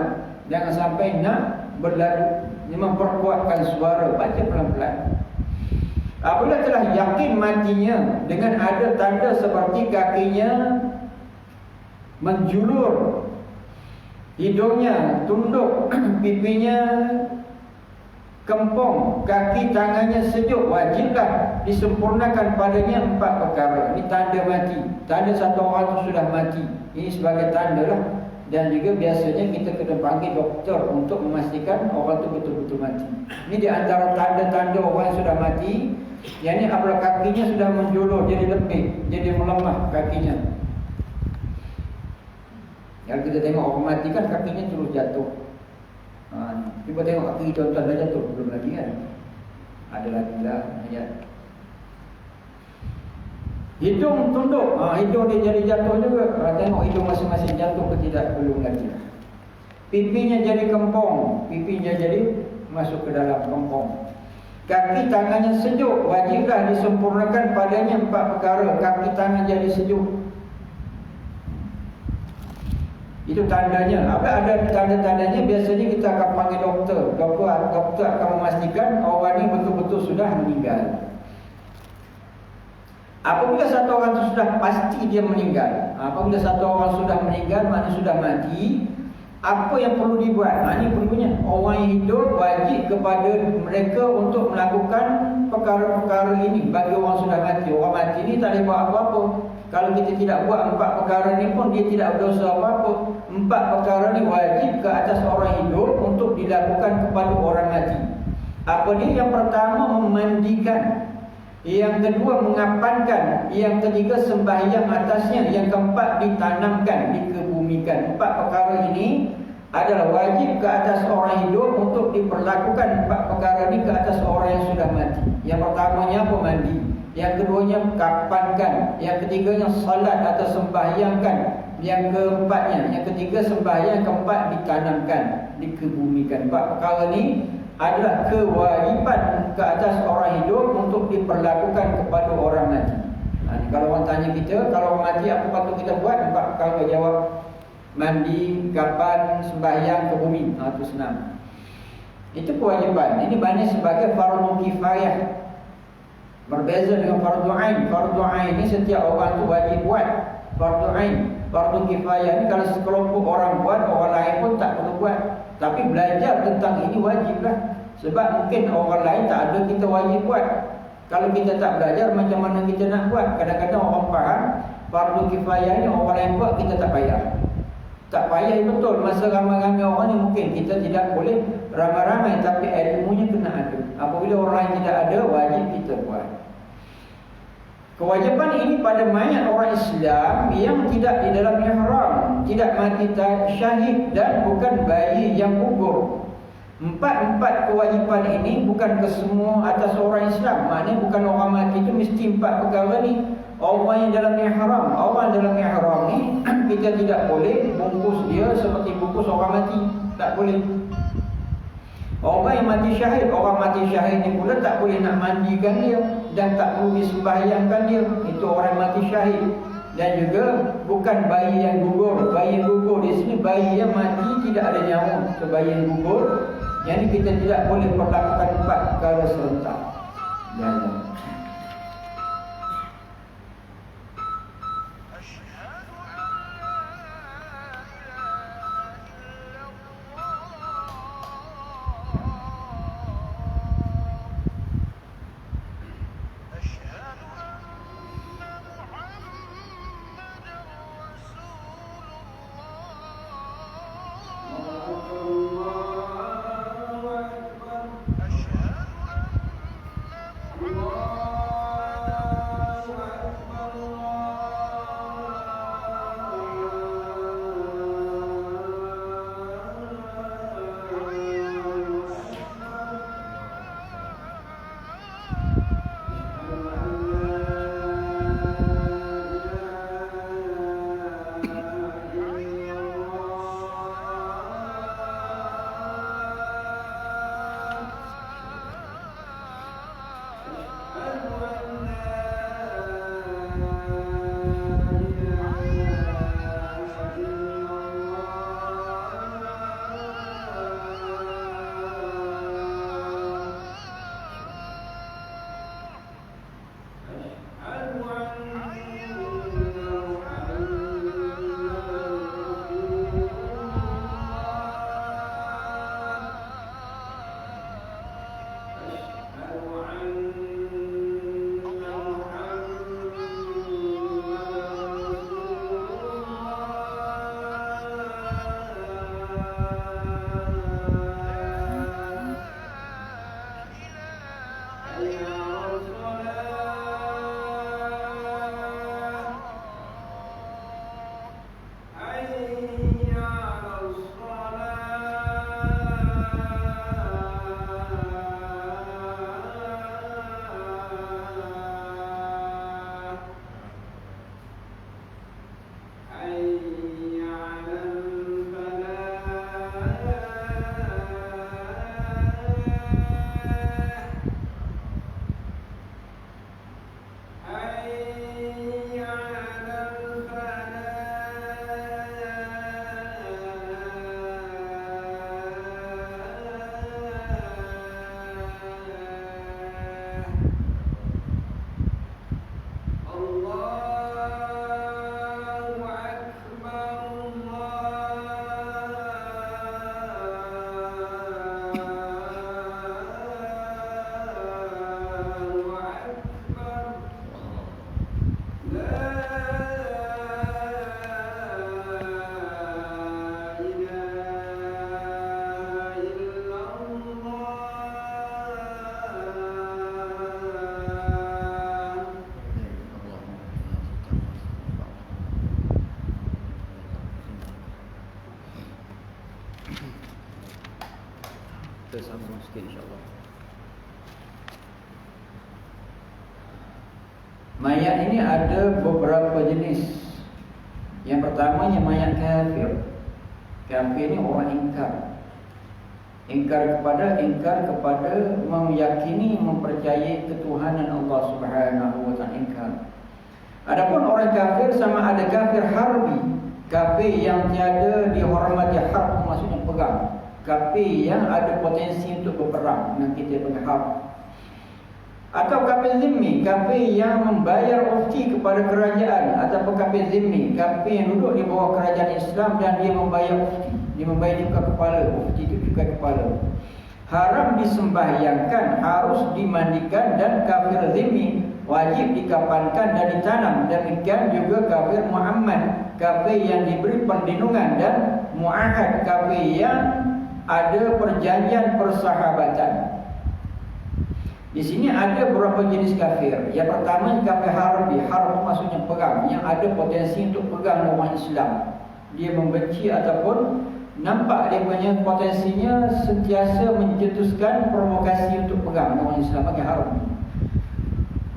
jangan sampai nak berlalu, memperkuatkan suara, baca pelan-pelan. Apabila telah yakin matinya dengan ada tanda seperti kakinya menjulur, hidungnya tunduk, pipinya kempong, kaki tangannya sejuk, wajiblah disempurnakan padanya 4 perkara. Ini tanda mati, tanda satu orang itu sudah mati. Ini sebagai tanda lah. Dan juga biasanya kita kena panggil doktor untuk memastikan orang itu betul-betul mati. Ini di antara tanda-tanda orang yang sudah mati. Yang ini apabila kakinya sudah menjulur, jadi lembik, jadi melemah kakinya. Yang kita tengok orang mati kan kakinya terus jatuh. Cuba tengok kaki tuan-tuan dah jatuh, belum lagi kan? Ada lagi lah ayat. Hidung tunduk, hidung dia jadi jatuh juga. Tengok hidung masing-masing jatuh ke tidak, belum lagi. Pipinya jadi kempong, pipinya jadi masuk ke dalam kempong. Kaki tangannya sejuk, wajiblah disempurnakan padanya 4 perkara. Kaki tangan jadi sejuk, itu tandanya. Apa ada tanda-tandanya? Biasanya kita akan panggil doktor. Doktor akan memastikan orang ini betul-betul sudah meninggal. Apabila satu orang itu sudah pasti dia meninggal, apabila satu orang sudah meninggal, maknanya sudah mati, apa yang perlu dibuat? Ini perlunya orang yang hidup wajib kepada mereka untuk melakukan perkara-perkara ini. Bagi orang sudah mati, orang mati ini tak boleh buat apa-apa. Kalau kita tidak buat 4 perkara ini pun dia tidak berdosa apa-apa. 4 perkara ini wajib ke atas orang hidup untuk dilakukan kepada orang mati. Apa dia? Yang pertama, memandikan. Yang kedua, mengapankan. Yang ketiga, sembahyang atasnya. Yang keempat, ditanamkan, dikebumikan. 4 perkara ini adalah wajib ke atas orang hidup untuk diperlakukan. 4 perkara ini ke atas orang yang sudah mati. Yang pertamanya apa? Mandi. Yang keduanya, kapankan. Yang ketiganya, salat atau sembahyangkan. Yang keempatnya, yang ketiga sembahyang. Keempat, ditanamkan, dikebumikan. 4 perkara ini adalah kewajiban ke atas orang hidup untuk diperlakukan kepada orang mati. Kalau orang tanya kita, kalau orang mati apa patut kita buat? 4 perkara, jawab mandi, kapan, sembahyang, ke bumi. Itu senang. Itu kewajiban. Ini banyak sebagai fardu kifayah. Berbeza dengan fardu ain. Fardu ain ini setiap orang tu wajib buat. Fardu ain, fardu kifayah ini kalau sekelompok orang buat, orang lain pun tak perlu buat. Tapi belajar tentang ini wajiblah. Sebab mungkin orang lain tak ada, kita wajib buat. Kalau kita tak belajar, macam mana kita nak buat? Kadang-kadang orang faham fardu kifayah ni orang lain buat, kita tak payah. Tak payah, betul. Masa ramai-ramai orang ni mungkin kita tidak boleh ramai-ramai, tapi ilmunya kena ada. Apabila orang lain tidak ada, wajib kita buat. Kewajipan ini pada mayat orang Islam yang tidak di dalam ihram, tidak mati syahid dan bukan bayi yang gugur. Empat kewajipan ini bukan ke semua atas orang Islam. Maknanya bukan orang mati itu mesti empat perkara ni. Orang yang dalam ihram, orang dalam ihram ni kita tidak boleh bungkus dia seperti bungkus orang mati. Tak boleh. Orang yang mati syahid, orang mati syahid ni pula tak boleh nak mandikan dia dan tak perlu disembahyangkan dia. Itu orang mati syahid. Dan juga bukan bayi yang gugur. Bayi yang gugur di sini bayi yang mati tidak ada nyawa. So, bayi yang gugur, yang kita tidak boleh perlakukan empat perkara serentak. Dan kita sambung sikit insyaAllah. Mayat ini ada beberapa jenis. Yang pertamanya mayat kafir. Kafir ni orang ingkar. Ingkar kepada meyakini, mempercayai ketuhanan Allah Subhanahu wa ta'ala. Ingkar. Adapun orang kafir sama ada kafir harbi, kafir yang tiada dihormati, harb maksudnya perang. Kafir yang ada potensi untuk berperang dengan kita berharap. Atau kafir zimmi, kafir yang membayar ufti kepada kerajaan. Ataupun kafir zimmi, kafir yang duduk di bawah kerajaan Islam dan dia membayar ufti. Dia membayar juga kepala, ufti itu juga kepala. Haram disembahyangkan, harus dimandikan, dan kafir zimmi wajib dikafankan dan ditanam. Demikian juga kafir Muhammad, kafir yang diberi perlindungan, dan mu'ahad, kafir yang ada perjanjian persahabatan. Di sini ada beberapa jenis kafir. Yang pertama kafir harbi. Harb maksudnya perang, yang ada potensi untuk pegang orang Islam. Dia membenci ataupun nampak dia punya potensinya sentiasa mencetuskan provokasi untuk pegang orang Islam, bagi harbi.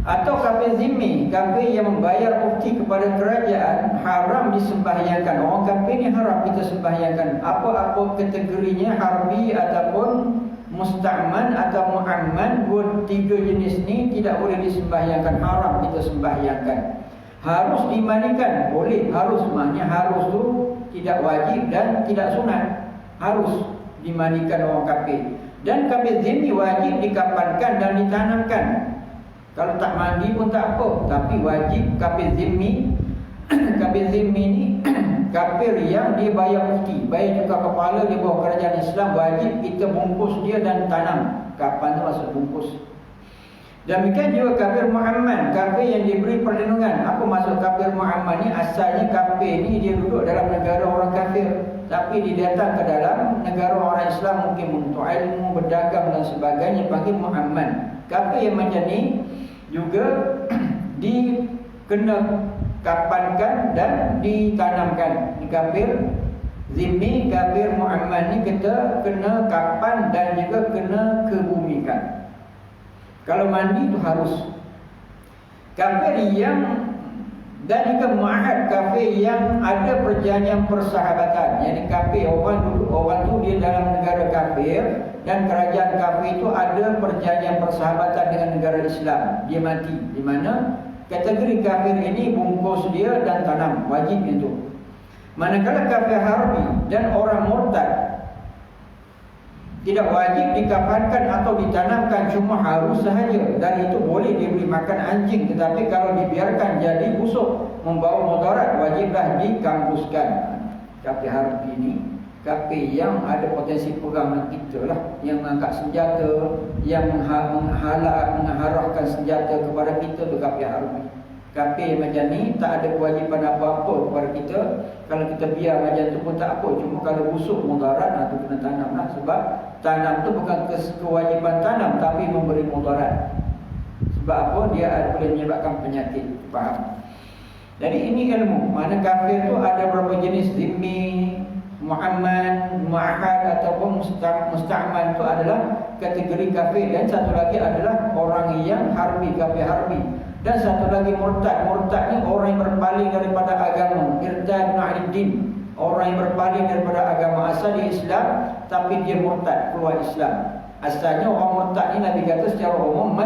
Atau kafir zimmi, kafir yang membayar upeti kepada kerajaan, haram disembahyangkan. Orang kafir ni haram kita sembahyangkan. Apa-apa kategorinya, harbi ataupun musta'man atau mu'amman, tiga jenis ni tidak boleh disembahyangkan, haram kita sembahyangkan. Harus dimandikan, boleh. Harus, maknanya harus tu tidak wajib dan tidak sunat. Harus dimandikan orang kafir. Dan kafir zimmi wajib dikafankan dan ditanamkan. Kalau tak mandi pun tak apa, tapi wajib kafir zimmi. Kafir zimmi ni kafir yang dia bayar upeti, bayar juga kepala dia bawa kerajaan Islam, wajib kita bungkus dia dan tanam. Kapan tu maksud bungkus. Demikian juga kafir mu'amman, kafir yang diberi perlindungan. Apa maksud kafir mu'amman ni? Asalnya kafir ni dia duduk dalam negara orang kafir, tapi dia datang ke dalam negara orang Islam, mungkin untuk ilmu, berdagang dan sebagainya, panggil mu'amman. Kafir yang macam ni juga dikena kapankan dan ditanamkan. Di kafir zimmi, kafir mu'amman ni kita kena kapan dan juga kena kebumikan. Kalau mandi itu harus. Kafir yang dan juga mu'ahad, kafir yang ada perjanjian persahabatan. Jadi kafir orang tu dia dalam negara kafir dan kerajaan kafir itu ada perjanjian persahabatan dengan negara Islam. Dia mati di mana kategori kafir ini bungkus dia dan tanam, wajib itu. Manakala kafir harbi dan orang murtad tidak wajib dikafankan atau ditanamkan, cuma harus sahaja. Dan itu boleh diberi makan anjing, tetapi kalau dibiarkan jadi busuk, membawa mudarat, wajiblah dikampuskan. Kafir harbi ini kafir yang ada potensi pegangan kita lah, yang mengangkat senjata, yang mengharahkan senjata kepada kita, tu kafir harbi. Kafir macam ni tak ada kewajipan apa-apa kepada kita. Kalau kita biar macam tu pun tak apa, cuma kalau busuk mudarat, tu kena tanam lah. Sebab tanam tu bukan kewajipan tanam, tapi memberi mudarat. Sebab apa? Dia boleh menyebabkan penyakit. Faham? Jadi ini ilmu. Mana kafir tu ada berapa jenis, zimmi, mu'amman, mu'ahad ataupun musta'man, tu adalah kategori kafir. Dan satu lagi adalah orang yang harbi, kafir harbi. Dan satu lagi murtad. Murtad ni orang yang berpaling daripada agama, irtad ma'idin, orang yang berpaling daripada agama. Asal dia Islam tapi dia murtad, keluar Islam. Asalnya orang murtad ni Nabi kata secara umum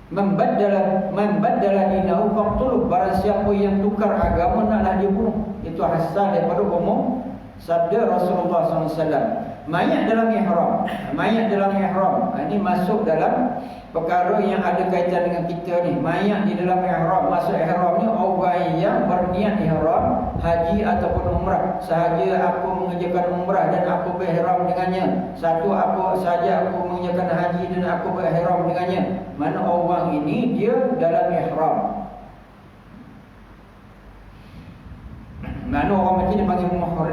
membaddala dinahu faqtuluh, barang siapa yang tukar agama naklah dia bunuh. Itu asal daripada umum sabda Rasulullah SAW. Mayat dalam ihram, mayat dalam ihram, ini masuk dalam perkara yang ada kaitan dengan kita ni. Mayat di dalam ihram, masuk ihram ni orang yang berniat ihram haji ataupun umrah. Sahaja aku mengerjakan umrah dan aku berihram dengannya, satu apa saja aku mengerjakan haji dan aku berihram dengannya, mana orang ini dia dalam ihram. Mana orang macam ni panggil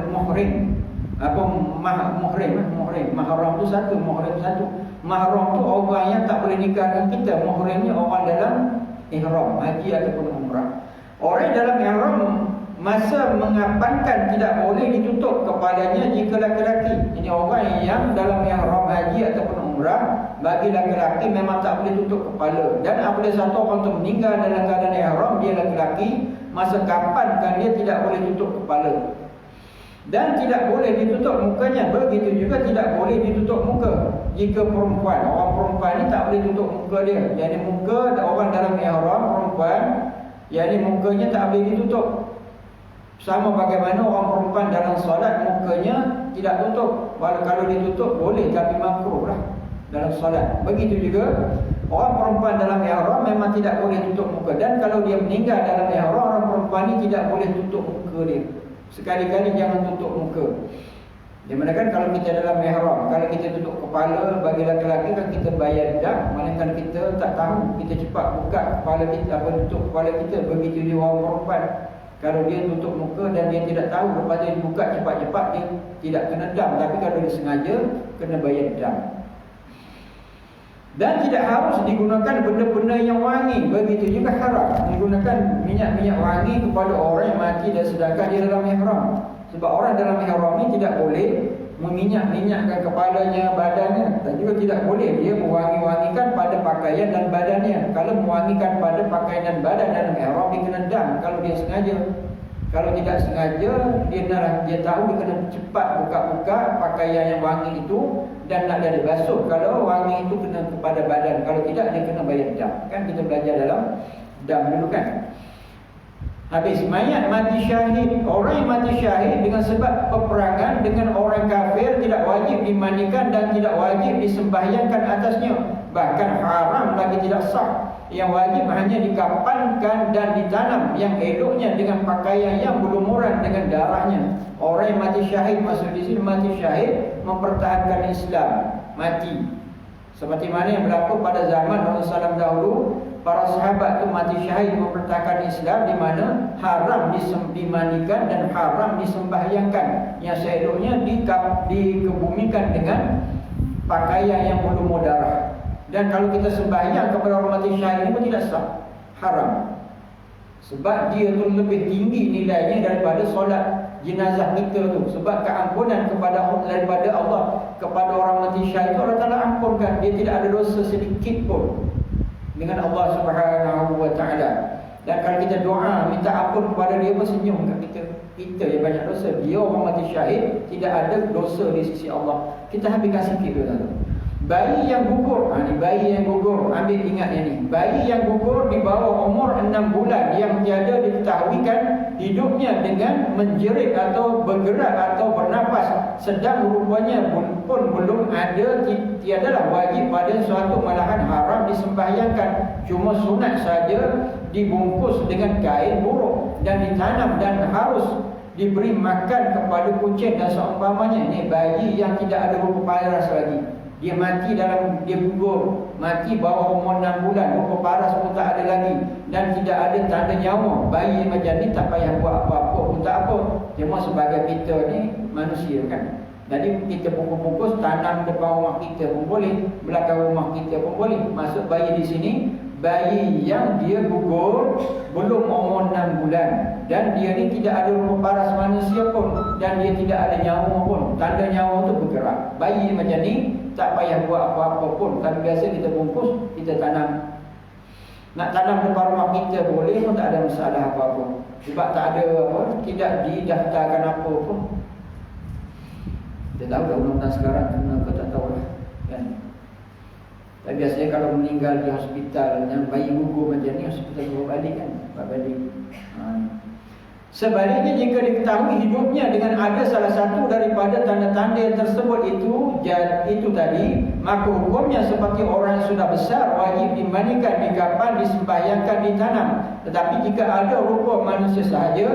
muhrim. Apa muhrim? Mahram tu satu, muhrim satu. Mahram tu orang yang tak boleh nikah dengan kita. Muhrim ni orang dalam ihram haji ataupun umrah. Orang dalam ihram masa mengapankan tidak boleh ditutup kepalanya jika laki-laki. Ini orang yang dalam ihram haji ataupun umrah, bagi laki-laki memang tak boleh tutup kepala. Dan apabila satu orang tu meninggal dalam keadaan ihram, dia laki-laki, masa kapankan dia tidak boleh tutup kepala. Dan tidak boleh ditutup mukanya. Begitu juga tidak boleh ditutup muka. Jika perempuan, orang perempuan ni tak boleh tutup muka dia. Jadi muka orang dalam ihram perempuan, jadi mukanya tak boleh ditutup. Sama bagaimana orang perempuan dalam solat, mukanya tidak tutup. Walau kalau ditutup boleh, tapi makruh lah dalam solat. Begitu juga orang perempuan dalam ihram memang tidak boleh tutup muka. Dan kalau dia meninggal dalam ihram, orang perempuan ni tidak boleh tutup muka dia. Sekali-kali jangan tutup muka. Di mana kan kalau kita dalam ihram, kalau kita tutup kepala, bagi laki-laki kan kita bayar dam. Manakala kita tak tahu, kita cepat buka kepala kita, apa tutup kepala kita. Begitu juga orang perempuan, kalau dia tutup muka dan dia tidak tahu, lepas dia buka cepat-cepat, dia tidak kena dam. Tapi kalau dia sengaja, kena bayar dam. Dan tidak harus digunakan benda-benda yang wangi. Begitu juga haram menggunakan minyak-minyak wangi kepada orang yang mati dan sedangkan dia dalam ihram. Sebab orang dalam ihram ni tidak boleh meminyak-minyakkan kepalanya, badannya. Dan juga tidak boleh dia mewangi-wangikan pada pakaian dan badannya. Kalau mewangikan pada pakaian dan badan dalam ihram, dia kena dam kalau dia sengaja. Kalau tidak sengaja, dia tahu dia kena cepat buka-buka pakaian yang wangi itu dan nak dia basuh. Kalau wangi itu kena kepada badan, kalau tidak dia kena bayar dam. Kan kita belajar dalam dam dulu kan. Habis mayat mati syahid. Orang yang mati syahid dengan sebab peperangan dengan orang kafir tidak wajib dimandikan dan tidak wajib disembahyangkan atasnya. Bahkan haram lagi tidak sah. Yang wajib hanya dikapankan dan ditanam. Yang eloknya dengan pakaian yang berlumuran dengan darahnya. Orang yang mati syahid, maksud di sini mati syahid mempertahankan Islam, mati. Seperti mana yang berlaku pada zaman Rasulullah SAW dahulu, para sahabat itu mati syahid mempertahankan Islam, di mana haram dimandikan dan haram disembahyangkan. Yang seeloknya dikebumikan dengan pakaian yang berlumur darah. Dan kalau kita sembahyang kepada orang mati syahid ini pun tidak sah, haram. Sebab dia tu lebih tinggi nilainya daripada solat jenazah kita tu. Sebab keampunan daripada Allah kepada orang mati syahid itu Allah Ta'ala ampunkan. Dia tidak ada dosa sedikit pun dengan Allah Subhanahu Wa Ta'ala. Dan kalau kita doa minta ampun kepada dia pun senyum kat kita yang banyak dosa. Dia orang mati syahid tidak ada dosa di sisi Allah. Kita habiskan sikit dulu tadi. Bayi yang gugur, bayi yang gugur, ambil ingat yang ni. Bayi yang gugur di bawah umur 6 bulan yang tiada diketahuikan hidupnya dengan menjerit atau bergerak atau bernafas, sedang rupanya pun belum ada, tiadalah wajib pada suatu, malahan haram disembahyangkan. Cuma sunat saja dibungkus dengan kain buruk dan ditanam dan harus diberi makan kepada kucing dan seumpamanya. Ini bayi yang tidak ada rupa paras lagi. Dia mati dia gugur, mati bawah umur 6 bulan, rupa paras pun tak ada lagi dan tidak ada tanda nyawa. Bayi macam ni tak payah buat apa-apa pun tak apa. Cuma sebagai kita ni manusia kan. Jadi kita bungkus tanam depan rumah kita pun boleh, belakang rumah kita pun boleh. Maksud bayi di sini, bayi yang dia gugur belum umur 6 bulan dan dia ni tidak ada rupa paras manusia pun dan dia tidak ada nyawa pun. Tanda nyawa tu bergerak. Bayi macam ni tak payah buat apa-apa pun. Tapi biasa kita bungkus, kita tanam. Nak tanam depan rumah kita boleh pun, tak ada masalah apa-apa. Sebab tak ada apa, tidak didaftarkan apa pun. Kita tahu dah undang-undang sekarang kenapa tak tahu lah kan. Tapi biasanya kalau meninggal di hospital yang bayi gugur macam ni, hospital bawa balik kan, bawa balik. Sebaliknya jika diketahui hidupnya dengan ada salah satu daripada tanda-tanda yang tersebut itu tadi, maka hukumnya seperti orang yang sudah besar, wajib dimandikan, dikapan, disembahyangkan, ditanam. Tetapi jika ada rupa manusia sahaja,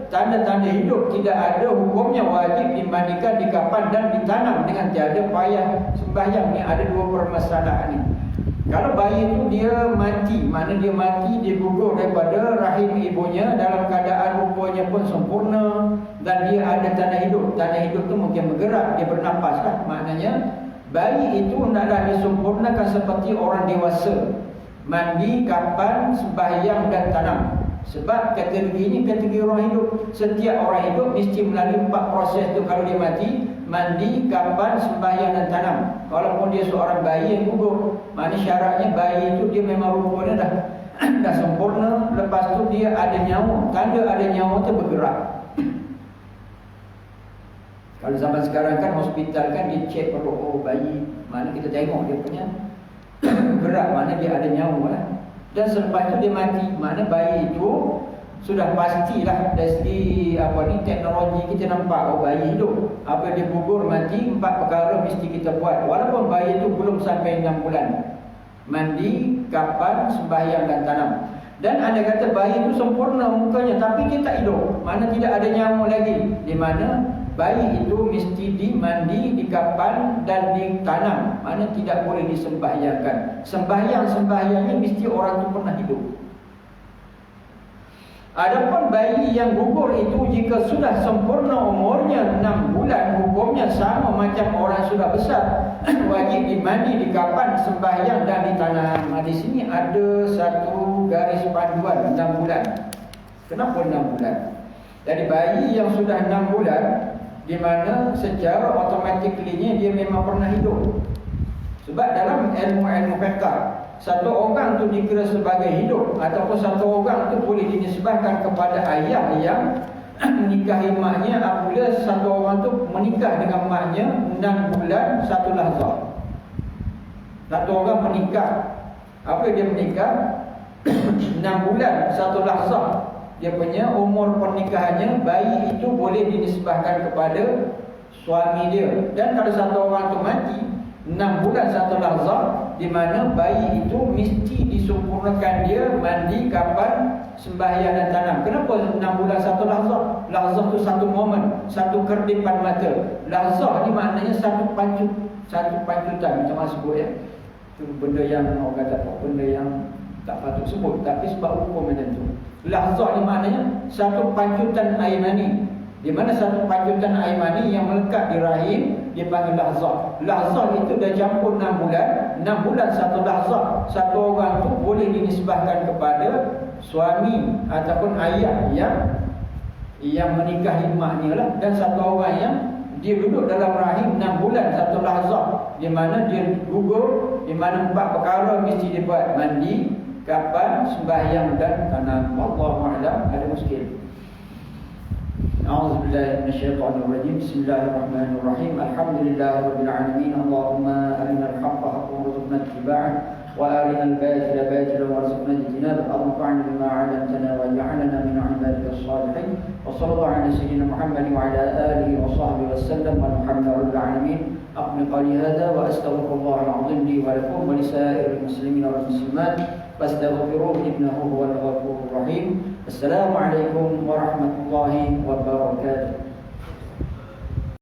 tanda-tanda hidup tidak ada, hukumnya wajib dimandikan, dikapan dan ditanam dengan tiada payah sembahyang. Ni ada dua permasalahan ni. Kalau bayi itu dia mati, mana dia mati, dia gugur daripada rahim ibunya dalam keadaan rupanya pun sempurna dan dia ada tanda hidup. Tanda hidup tu mungkin bergerak, dia bernafas lah. Maknanya bayi itu hendaklah disempurnakan seperti orang dewasa. Mandi, kapan, sembahyang dan tanam. Sebab kategori ini kategori orang hidup. Setiap orang hidup mesti melalui 4 proses tu. Kalau dia mati, mandi, kapan, sembahyang dan tanam. Walaupun dia seorang bayi yang gugur, mana syaratnya bayi itu dia memang rupanya dah sempurna. Lepas tu dia ada nyawa. Tanda ada nyawa tu bergerak. Kalau zaman sekarang kan hospital kan dia cek perut bayi, mana kita tengok dia punya gerak, mana dia ada nyawa lah. Dan selepas itu dia mati, mana bayi itu sudah pastilah dari segi teknologi kita nampak bayi hidup. Apa dia gugur mati, 4 perkara mesti kita buat. Walaupun bayi itu belum sampai 6 bulan. Mandi, kapan, sembahyang dan tanam. Dan anda kata bayi itu sempurna mukanya, tapi dia tak hidup. Mana tidak ada nyawa lagi. Di mana bayi itu mesti dimandi, dikapan dan ditanam. Mana tidak boleh disembahyangkan. Sembahyang-sembahyangnya mesti orang itu pernah hidup. Adapun bayi yang gugur itu jika sudah sempurna umurnya 6 bulan, hukumnya sama macam orang sudah besar. Wajib dimandi, dikafan, sembahyang dan ditanam. Di sini ada satu garis panduan 6 bulan. Kenapa 6 bulan? Jadi bayi yang sudah 6 bulan, di mana secara automatically dia memang pernah hidup. Sebab dalam ilmu-ilmu fiqh, satu orang tu dikira sebagai hidup ataupun satu orang tu boleh dinisbahkan kepada ayah yang menikahi maknya apabila satu orang tu menikah dengan maknya 6 bulan 1 lahzah. Satu orang menikah, apa dia menikah 6 bulan 1 lahzah. Dia punya umur pernikahannya, bayi itu boleh dinisbahkan kepada suami dia. Dan kalau satu orang tu mati 6 bulan 1 lahzah, di mana bayi itu mesti disempurnakan dia mandi, kafan, sembahyang dan tanam. Kenapa 6 bulan 1 lahzah? Lahzah tu satu momen, satu kerdipan mata. Lahzah ni maknanya satu pancutan, macam mana sebut ya. Itu benda yang orang kata apa, benda yang tak patut sebut, tapi sebab hukum macam tu. Lahzah ni maknanya satu pancutan air mani, di mana satu pancutan air mani yang melekat di rahim dipanggil lahzah. Lahzah itu dah campur 6 bulan, 6 bulan 1 lahzah. Satu orang tu boleh dinisbahkan kepada suami ataupun ayah yang menikahi maknya lah. Dan satu orang yang dia duduk dalam rahim 6 bulan 1 lahzah, di mana dia gugur, di mana 4 perkara mesti dia buat: mandi, kafan, sembahyang dan tanam. Wallahu a'lam. Ada muskil. أعوذ بالله من الشيطان الرجيم. بسم الله الرحمن الرحيم. الحمد لله رب العالمين. اللهم أرنا الحق حقا وارزقنا اتباعه وأرنا الباطل باطلا وارزقنا اجتنابه. اللهم انفعنا بما علمتنا واجعلنا من عبادك الصالحين. وصلى الله على سيدنا محمد وعلى آله وصحبه وسلم والحمد لله رب العالمين. أقم قولي هذا وأستغفر الله العظيم لي ولكم ولسائر المسلمين والمسلمات فاستغفروه إنه هو الغفور الرحيم. السلام عليكم ورحمة الله وبركاته.